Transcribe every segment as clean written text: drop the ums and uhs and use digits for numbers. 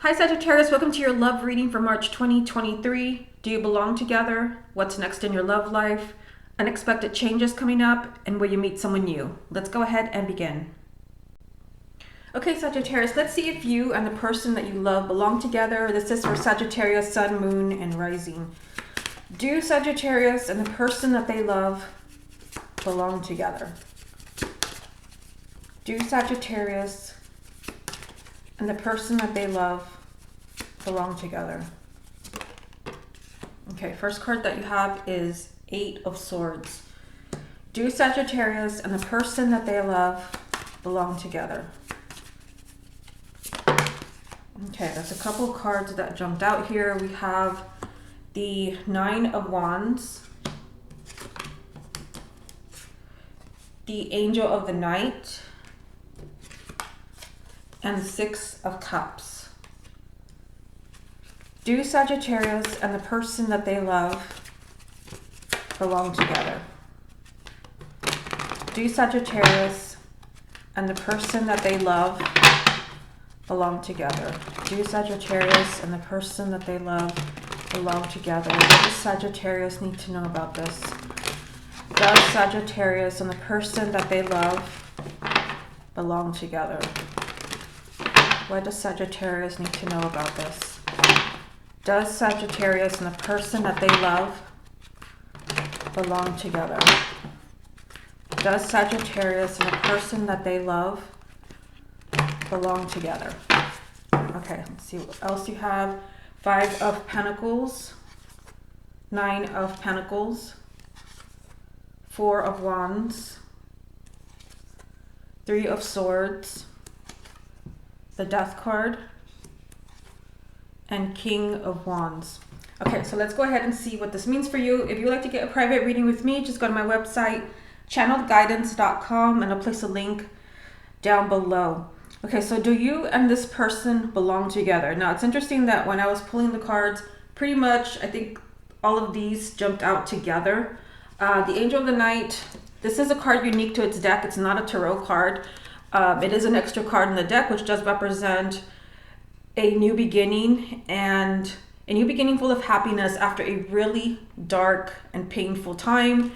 Hi Sagittarius, welcome to your love reading for March 2023. Do you belong together? What's next in your love life? Unexpected changes coming up, and will you meet someone new? Let's go ahead and begin. Okay Sagittarius, let's see if you and the person that you love belong together. This is for Sagittarius, Sun, Moon, and Rising. Do Sagittarius and the person that they love belong together? Do Sagittarius and the person that they love belong together? Okay, first card that you have is Eight of Swords. Do Sagittarius and the person that they love belong together? Okay, there's a couple cards that jumped out here. We have the Nine of Wands, the Angel of the Night, and the Six of Cups. Do Sagittarius and the person that they love belong together? Do Sagittarius and the person that they love belong together? Do Sagittarius and the person that they love belong together? What does Sagittarius need to know about this? Does Sagittarius and the person that they love belong together? What does Sagittarius need to know about this? Does Sagittarius and the person that they love belong together? Does Sagittarius and the person that they love belong together? Okay, let's see what else you have. Five of Pentacles, Nine of Pentacles, Four of Wands, Three of Swords, the Death card, and King of Wands. Okay, so let's go ahead and see what this means for you. If you would like to get a private reading with me, just go to my website, channeledguidance.com, and I'll place a link down below. Okay, so do you and this person belong together? Now, it's interesting that when I was pulling the cards, pretty much, I think all of these jumped out together. The Angel of the Night, this is a card unique to its deck. It's not a tarot card. It is an extra card in the deck, which does represent a new beginning, and a new beginning full of happiness after a really dark and painful time.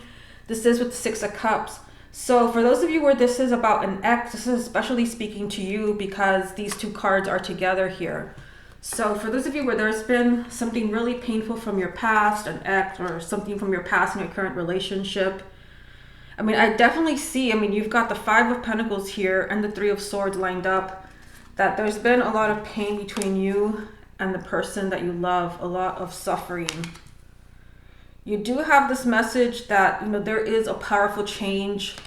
This is with the Six of Cups. So for those of you where this is about an ex, this is especially speaking to you because these two cards are together here. So for those of you where there's been something really painful from your past, an ex, or something from your past in your current relationship, I mean, I definitely see, you've got the Five of Pentacles here and the Three of Swords lined up, that there's been a lot of pain between you and the person that you love, a lot of suffering. You do have this message that, there is a powerful change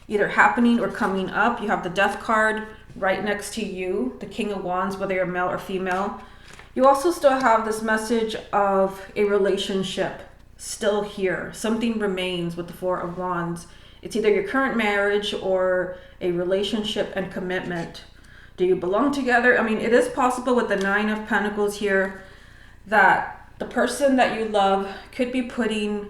either happening or coming up. You have the Death card right next to you, the King of Wands, whether you're male or female. You also still have this message of a relationship still here. Something remains with the Four of Wands. It's either your current marriage or a relationship and commitment. Do you belong together? It is possible with the Nine of Pentacles here that the person that you love could be putting,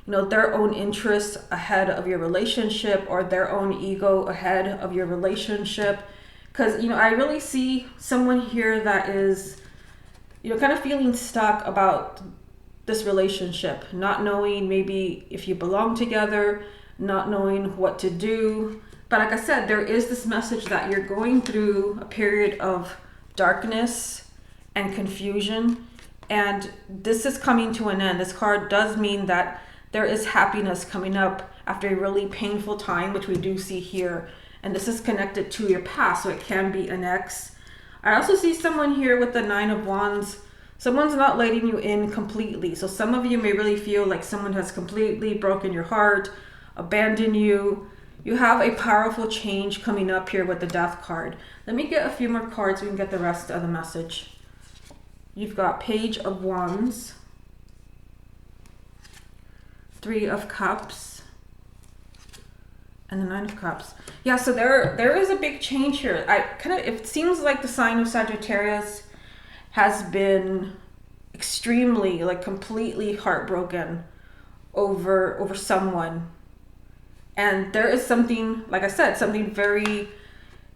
their own interests ahead of your relationship, or their own ego ahead of your relationship. Because, I really see someone here that is, kind of feeling stuck about this relationship, not knowing maybe if you belong together, not knowing what to do. But like I said, there is this message that you're going through a period of darkness and confusion, and this is coming to an end. This card does mean that there is happiness coming up after a really painful time, which we do see here. And this is connected to your past, so it can be an ex. I also see someone here with the Nine of Wands. Someone's not letting you in completely. So some of you may really feel like someone has completely broken your heart, abandoned you. You have a powerful change coming up here with the Death card. Let me get a few more cards so we can get the rest of the message. You've got Page of Wands, Three of Cups, and the Nine of Cups. Yeah, so there is a big change here. It seems like the sign of Sagittarius has been extremely, completely heartbroken over someone. And there is something, like I said, something very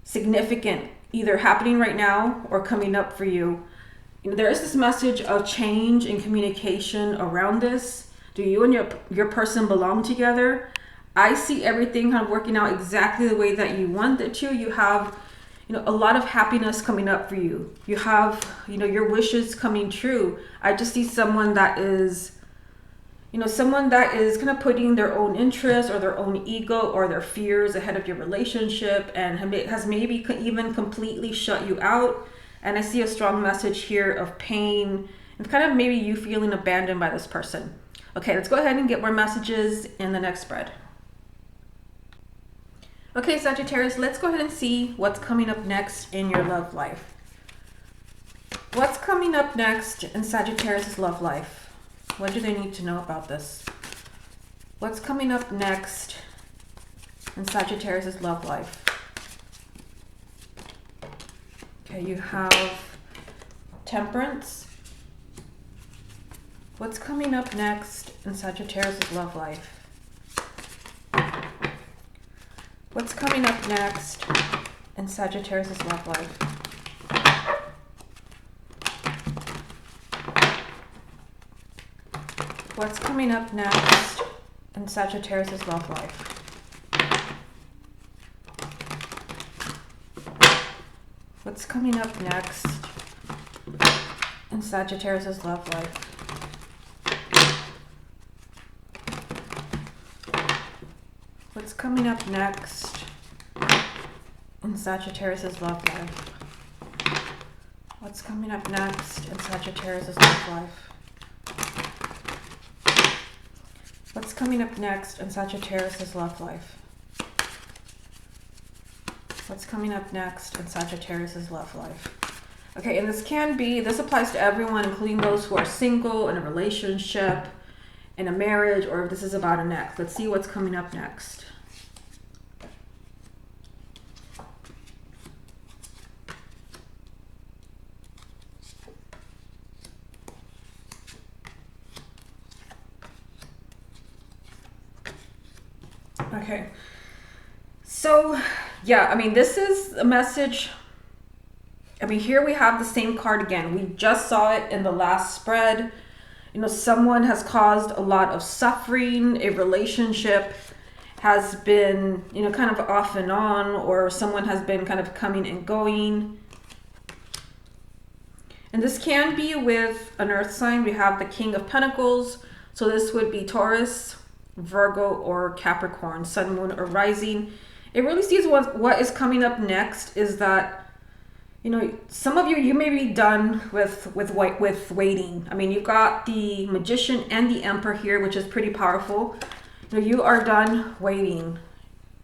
significant either happening right now or coming up for you. You know, there is this message of change and communication around this. Do you and your person belong together? I see everything kind of working out exactly the way that you want it to. You have, you know, a lot of happiness coming up for you. You have, you know, your wishes coming true. I just see someone that is, you know, someone that is kind of putting their own interests or their own ego or their fears ahead of your relationship and has maybe even completely shut you out. And I see a strong message here of pain and kind of maybe you feeling abandoned by this person. Okay, let's go ahead and get more messages in the next spread. Okay, Sagittarius, let's go ahead and see what's coming up next in your love life. What's coming up next in Sagittarius' love life? What do they need to know about this? What's coming up next in Sagittarius' love life? Okay, you have Temperance. What's coming up next in Sagittarius' love life? What's coming up next in Sagittarius' love life? What's coming up next in Sagittarius' love life? What's coming up next in Sagittarius' love life? What's coming up next in Sagittarius' love life? What's coming up next in Sagittarius' love life? What's coming up next in Sagittarius' love life? What's coming up next in Sagittarius' love life? Okay, and this applies to everyone, including those who are single, in a relationship, in a marriage, or if this is about an ex. Let's see what's coming up next. Okay, so yeah, I mean, this is a message. I mean, here we have the same card again. We just saw it in the last spread. You know, someone has caused a lot of suffering. A relationship has been, you know, kind of off and on, or someone has been kind of coming and going. And this can be with an earth sign. We have the King of Pentacles. So this would be Taurus, Virgo, or Capricorn, Sun, Moon, or Rising. It really sees what is coming up next is that, you know, some of you may be done with waiting. I mean, you've got the Magician and the Emperor here, which is pretty powerful. You know, you are done waiting.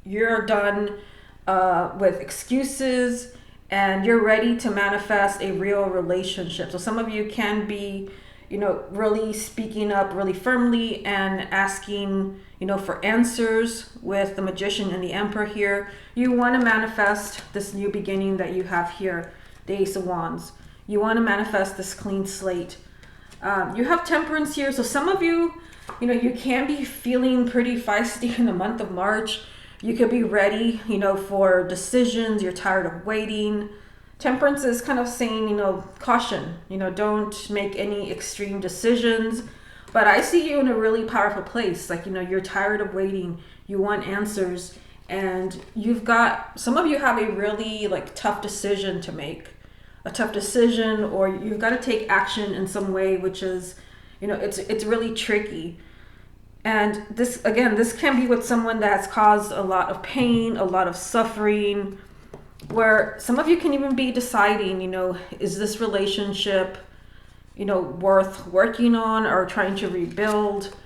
You're done with excuses, and you're ready to manifest a real relationship. So some of you can be, you know, really speaking up really firmly and asking, you know, for answers with the Magician and the Emperor here. You want to manifest this new beginning that you have here, the Ace of Wands. You want to manifest this clean slate. You have Temperance here. So some of you, you know, you can be feeling pretty feisty in the month of March. You could be ready, you know, for decisions. You're tired of waiting. Temperance is kind of saying, you know, caution, you know, don't make any extreme decisions. But I see you in a really powerful place. Like, you know, you're tired of waiting. You want answers. And you've got, some of you have a really like tough decision to make. A tough decision, or you've got to take action in some way, which is, you know, it's really tricky. And this, again, this can be with someone that has caused a lot of pain, a lot of suffering, where some of you can even be deciding, you know, is this relationship, you know, worth working on or trying to rebuild?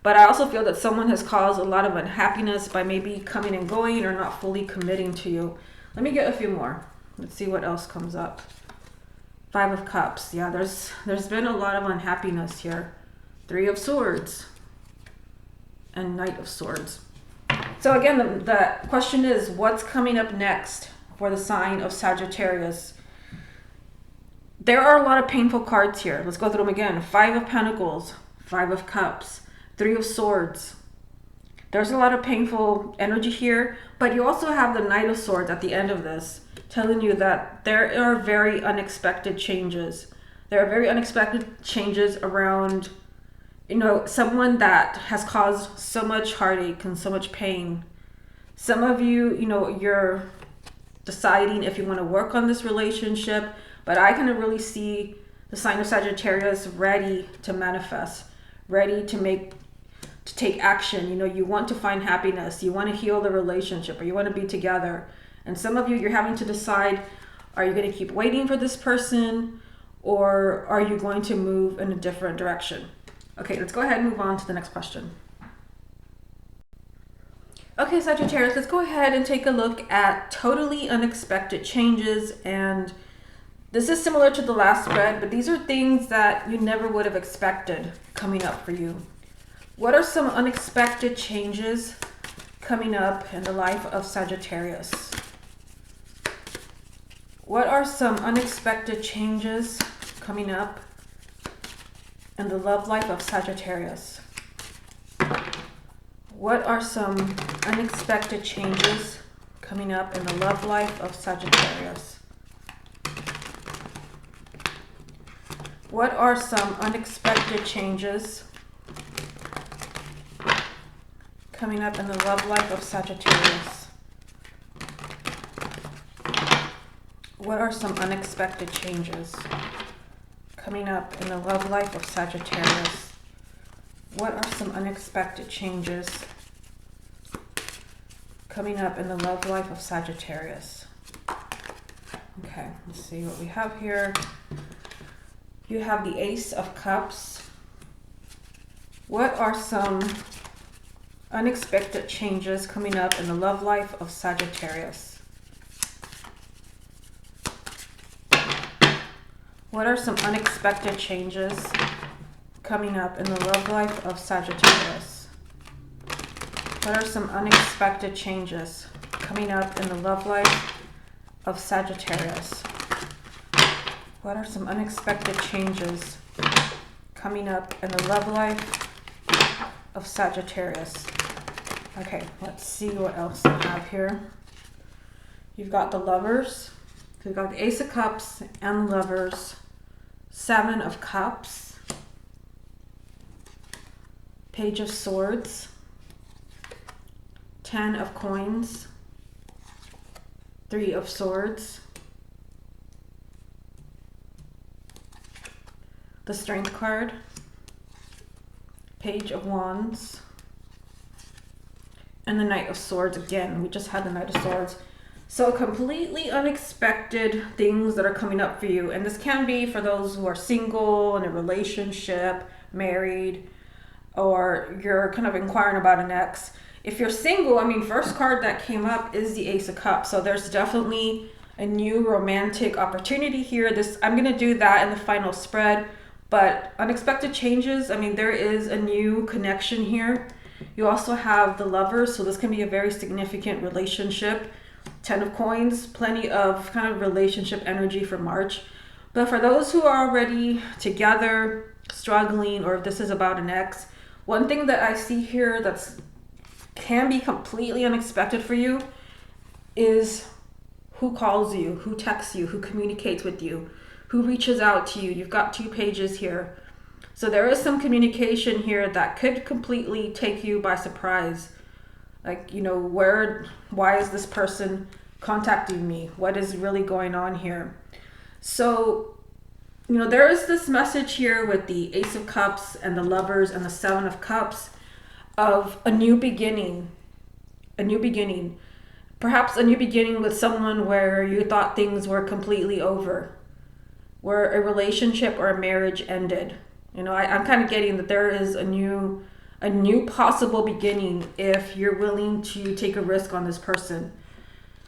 But I also feel that someone has caused a lot of unhappiness by maybe coming and going or not fully committing to you. Let me get a few more. Let's see what else comes up. Five of Cups. Yeah, there's been a lot of unhappiness here. Three of Swords and Knight of Swords. So again, the question is, what's coming up next for the sign of Sagittarius? There are a lot of painful cards here. Let's go through them again. Five of Pentacles, Five of Cups, Three of Swords. There's a lot of painful energy here, but you also have the Knight of Swords at the end of this. telling you that there are very unexpected changes. There are very unexpected changes around, you know, someone that has caused so much heartache and so much pain. Some of you, you know, you're deciding if you want to work on this relationship, but I can really see the sign of Sagittarius ready to manifest, ready to take action. You know, you want to find happiness, you want to heal the relationship, or you want to be together. And some of you, you're having to decide, are you going to keep waiting for this person, or are you going to move in a different direction? Okay, let's go ahead and move on to the next question. Okay, Sagittarius, let's go ahead and take a look at totally unexpected changes. And this is similar to the last spread, but these are things that you never would have expected coming up for you. What are some unexpected changes coming up in the life of Sagittarius? What are some unexpected changes coming up in the love life of Sagittarius? What are some unexpected changes coming up in the love life of Sagittarius? What are some unexpected changes coming up in the love life of Sagittarius? What are some unexpected changes coming up in the love life of Sagittarius? What are some unexpected changes coming up in the love life of Sagittarius? Okay, let's see what we have here. You have the Ace of Cups. What are some unexpected changes coming up in the love life of Sagittarius? What are some unexpected changes coming up in the love life of Sagittarius? What are some unexpected changes coming up in the love life of Sagittarius? What are some unexpected changes coming up in the love life of Sagittarius? Okay, let's see what else I have here. You've got the Lovers. So you've got the Ace of Cups and the Lovers. Seven of Cups. Page of Swords. 10 of Coins. 3 of Swords. The Strength card. Page of Wands. And the Knight of Swords again. We just had the Knight of Swords. So completely unexpected things that are coming up for you. And this can be for those who are single, in a relationship, married, or you're kind of inquiring about an ex. If you're single, I mean, first card that came up is the Ace of Cups. So there's definitely a new romantic opportunity here. I'm going to do that in the final spread. But unexpected changes, I mean, there is a new connection here. You also have the Lovers. So this can be a very significant relationship. 10 of Coins, plenty of kind of relationship energy for March. But for those who are already together, struggling, or if this is about an ex, one thing that I see here that's can be completely unexpected for you is who calls you, who texts you, who communicates with you, who reaches out to you. You've got 2 pages here. So there is some communication here that could completely take you by surprise. Like, you know, why is this person contacting me? What is really going on here? So, you know, there is this message here with the Ace of Cups and the Lovers and the 7 of Cups of a new beginning. A new beginning. Perhaps a new beginning with someone where you thought things were completely over, where a relationship or a marriage ended. You know, I'm kind of getting that there is a new possible beginning if you're willing to take a risk on this person.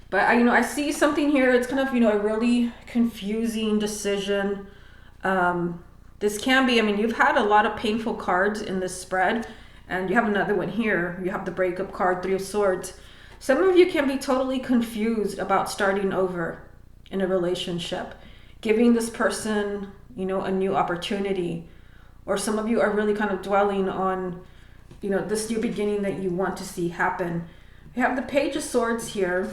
But I see something here. It's kind of, a really confusing decision. This can be, you've had a lot of painful cards in this spread, and you have another one here. You have the breakup card, 3 of Swords. Some of you can be totally confused about starting over in a relationship, giving this person, a new opportunity. Or some of you are really kind of dwelling on, this new beginning that you want to see happen. You have the Page of Swords here.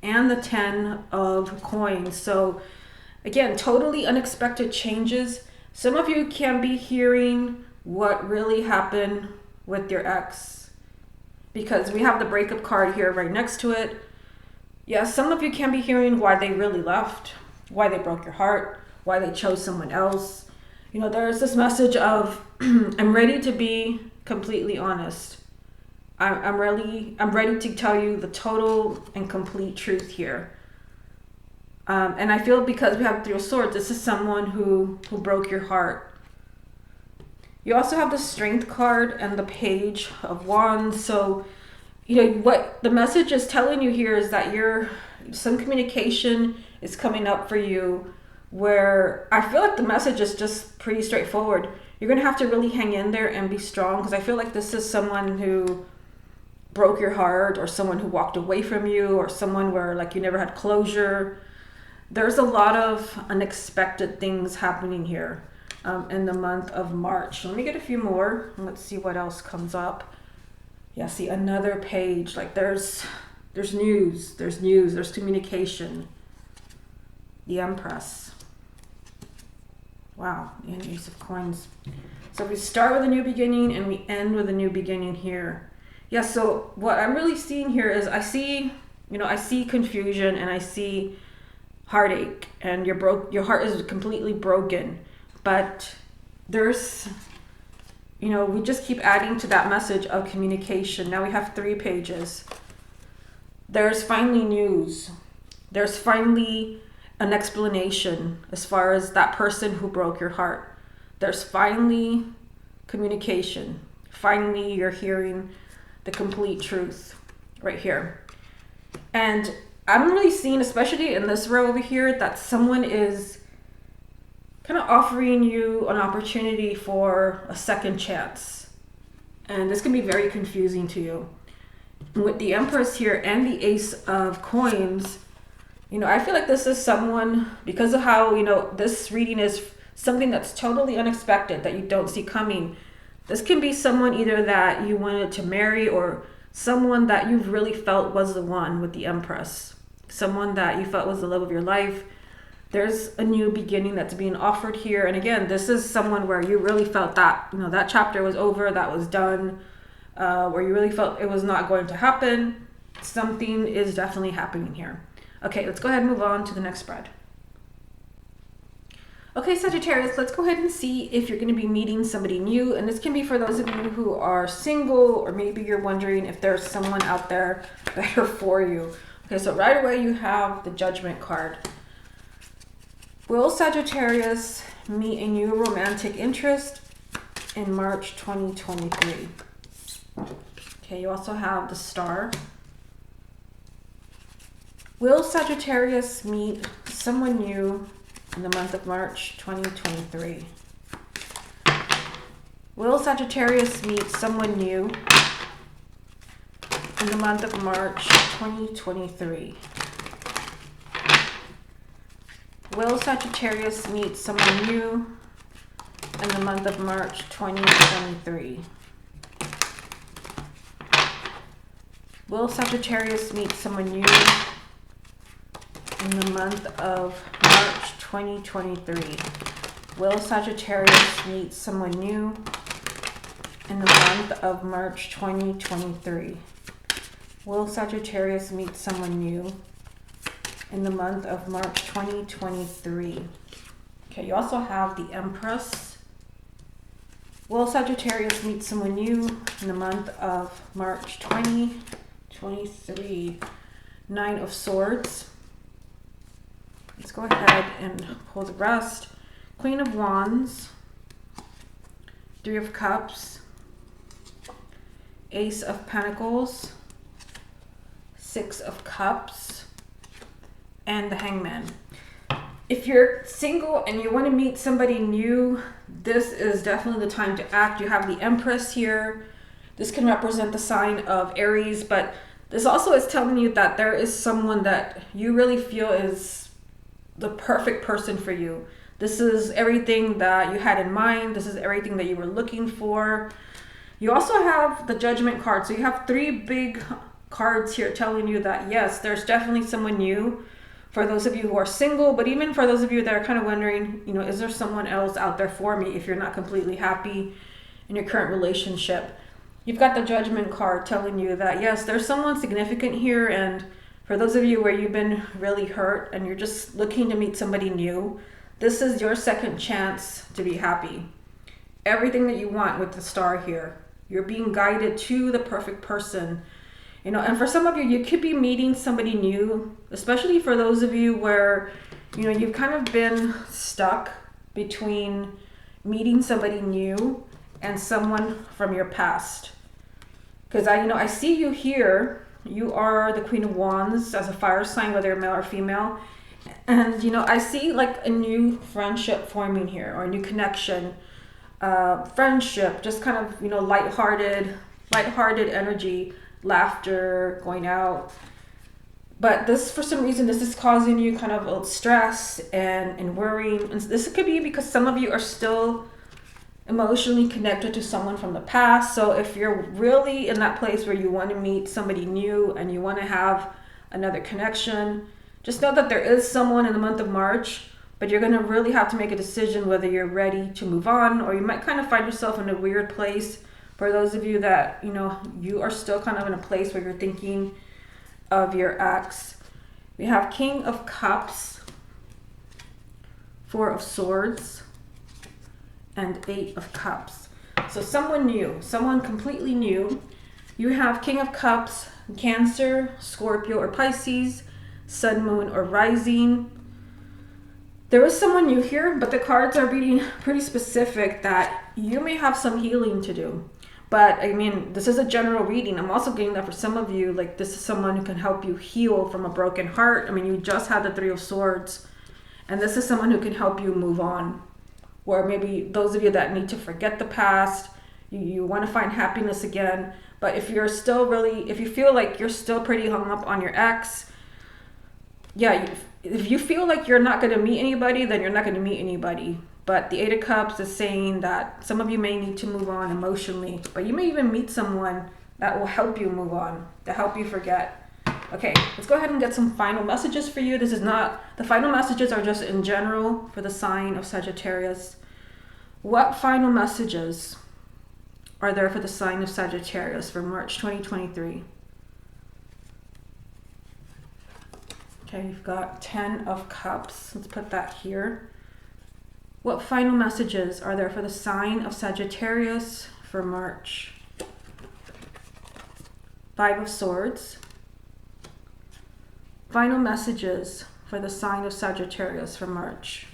and the 10 of coins. So again, totally unexpected changes. Some of you can be hearing what really happened with your ex, because we have the breakup card here right next to it. Yeah, some of you can be hearing why they really left, why they broke your heart, why they chose someone else. You know, there's this message of I'm ready to be completely honest. I'm ready to tell you the total and complete truth here. And I feel because we have Three of Swords, this is someone who broke your heart. You also have the Strength card and the Page of Wands. So, you know, what the message is telling you here is that some communication is coming up for you, where I feel like the message is just pretty straightforward. You're going to have to really hang in there and be strong, because I feel like this is someone who broke your heart, or someone who walked away from you, or someone where like you never had closure. There's a lot of unexpected things happening here in the month of March. Let me get a few more and let's see what else comes up. Yeah, see another page. Like there's news, there's communication. The Empress. Wow, and Ace of Coins. So we start with a new beginning and we end with a new beginning here. Yeah, so what I'm really seeing here is I see confusion, and I see heartache, and your heart is completely broken. But there's, we just keep adding to that message of communication. Now we have 3 pages. There's finally news. There's finally an explanation as far as that person who broke your heart. There's finally communication. Finally, you're hearing the complete truth right here. And I'm really seeing, especially in this row over here, that someone is kind of offering you an opportunity for a second chance. And this can be very confusing to you. With the Empress here and the Ace of Coins, I feel like this is someone, because of how, this reading is something that's totally unexpected, that you don't see coming. This can be someone either that you wanted to marry, or someone that you really felt was the one with the Empress. Someone that you felt was the love of your life. There's a new beginning that's being offered here. And again, this is someone where you really felt that, that chapter was over, that was done, where you really felt it was not going to happen. Something is definitely happening here. Okay, let's go ahead and move on to the next spread. Okay, Sagittarius, let's go ahead and see if you're going to be meeting somebody new. And this can be for those of you who are single, or maybe you're wondering if there's someone out there better for you. Okay, so right away you have the Judgment card. Will Sagittarius meet a new romantic interest in March 2023? Okay, you also have the Star. Will Sagittarius meet someone new in the month of March 2023? Will Sagittarius meet someone new in the month of March 2023? Will Sagittarius meet someone new in the month of March 2023? Will Sagittarius meet someone new in the month of March 2023? Will Sagittarius meet someone new in the month of March 2023? Will Sagittarius meet someone new in the month of March 2023? Okay, you also have the Empress. Will Sagittarius meet someone new in the month of March 2023? 9 of Swords. Let's go ahead and pull the rest. Queen of Wands, 3 of Cups, Ace of Pentacles, 6 of Cups, and the Hangman. If you're single and you want to meet somebody new, this is definitely the time to act. You have the Empress here. This can represent the sign of Aries, but this also is telling you that there is someone that you really feel is the perfect person for you. This is everything that you had in mind. This is everything that you were looking for. You also have the Judgment card. So you have 3 big cards here telling you that, yes, there's definitely someone new for those of you who are single, but even for those of you that are kind of wondering, is there someone else out there for me if you're not completely happy in your current relationship. You've got the Judgment card telling you that, yes, there's someone significant here, and for those of you where you've been really hurt and you're just looking to meet somebody new, this is your second chance to be happy. Everything that you want with the Star here. You're being guided to the perfect person. And for some of you, you could be meeting somebody new, especially for those of you where, you've kind of been stuck between meeting somebody new and someone from your past. Because I see you here. You are the Queen of Wands as a fire sign, whether you're male or female. And, I see like a new friendship forming here, or a new connection, friendship, just kind of, lighthearted energy, laughter, going out. But this, for some reason, this is causing you kind of a stress and worrying. And this could be because some of you are still emotionally connected to someone from the past. So if you're really in that place where you want to meet somebody new and you want to have another connection, just know that there is someone in the month of March, but you're going to really have to make a decision whether you're ready to move on, or you might kind of find yourself in a weird place. For those of you that, you are still kind of in a place where you're thinking of your ex. We have King of Cups, Four of Swords, and Eight of Cups. So someone new, someone completely new. You have King of Cups, Cancer, Scorpio, or Pisces, Sun, Moon, or Rising. There is someone new here, but the cards are being pretty specific that you may have some healing to do. But this is a general reading. I'm also getting that for some of you, like this is someone who can help you heal from a broken heart. You just had the Three of Swords, and this is someone who can help you move on. Or maybe those of you that need to forget the past, you want to find happiness again. But if you feel like you're still pretty hung up on your ex, if you feel like you're not going to meet anybody, then you're not going to meet anybody. But the Eight of Cups is saying that some of you may need to move on emotionally, but you may even meet someone that will help you move on, to help you forget. Okay, let's go ahead and get some final messages for you. The final messages are just in general for the sign of Sagittarius. What final messages are there for the sign of Sagittarius for March 2023? Okay, you've got 10 of Cups. Let's put that here. What final messages are there for the sign of Sagittarius for March? Five of Swords. Final messages for the sign of Sagittarius for March.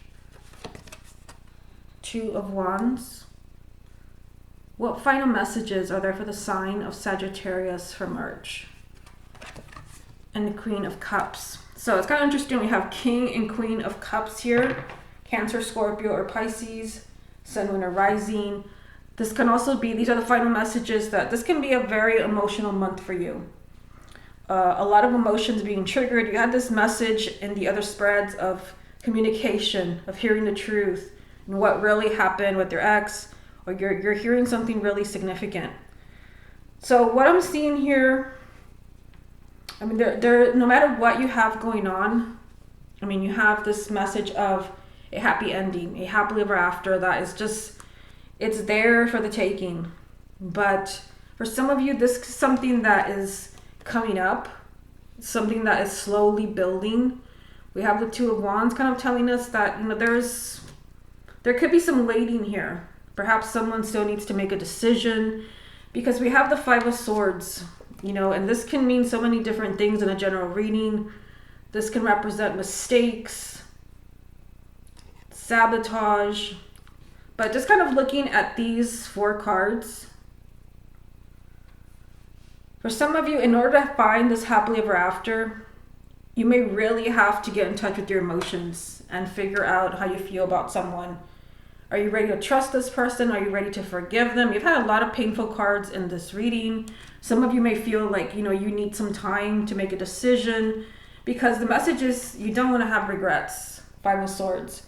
Two of Wands. What final messages are there for the sign of Sagittarius for March? And the Queen of Cups. So it's kind of interesting. We have King and Queen of Cups here. Cancer, Scorpio, or Pisces, Sun, Moon, or Rising. This can also be, these are the final messages that this can be a very emotional month for you. A lot of emotions being triggered. You had this message in the other spreads of communication, of hearing the truth, and what really happened with your ex, or you're hearing something really significant. So what I'm seeing here, there no matter what you have going on, you have this message of a happy ending, a happily ever after that is just, it's there for the taking. But for some of you, this is something that is coming up, something that is slowly building. We have the Two of Wands kind of telling us that, there could be some waiting here. Perhaps someone still needs to make a decision, because we have the Five of Swords, and this can mean so many different things in a general reading. This can represent mistakes, sabotage, but just kind of looking at these four cards. For some of you, in order to find this happily ever after, you may really have to get in touch with your emotions and figure out how you feel about someone. Are you ready to trust this person? Are you ready to forgive them? You've had a lot of painful cards in this reading. Some of you may feel like, you need some time to make a decision, because the message is you don't want to have regrets. Five of Swords.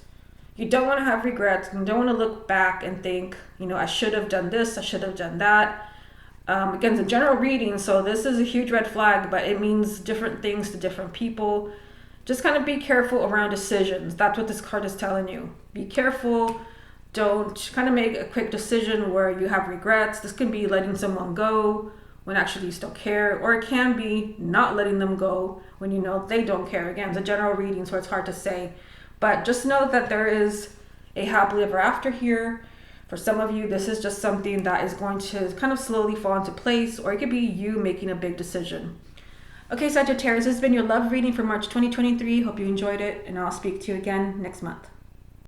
You don't want to have regrets. You don't want to look back and think, I should have done this, I should have done that. Again, it's a general reading, so this is a huge red flag, but it means different things to different people. Just kind of be careful around decisions. That's what this card is telling you. Be careful. Don't kind of make a quick decision where you have regrets. This can be letting someone go when actually you still care, or it can be not letting them go when you know they don't care. Again, it's a general reading, so it's hard to say. But just know that there is a happily ever after here. For some of you, this is just something that is going to kind of slowly fall into place, or it could be you making a big decision. Okay, Sagittarius, this has been your love reading for March 2023. Hope you enjoyed it, and I'll speak to you again next month.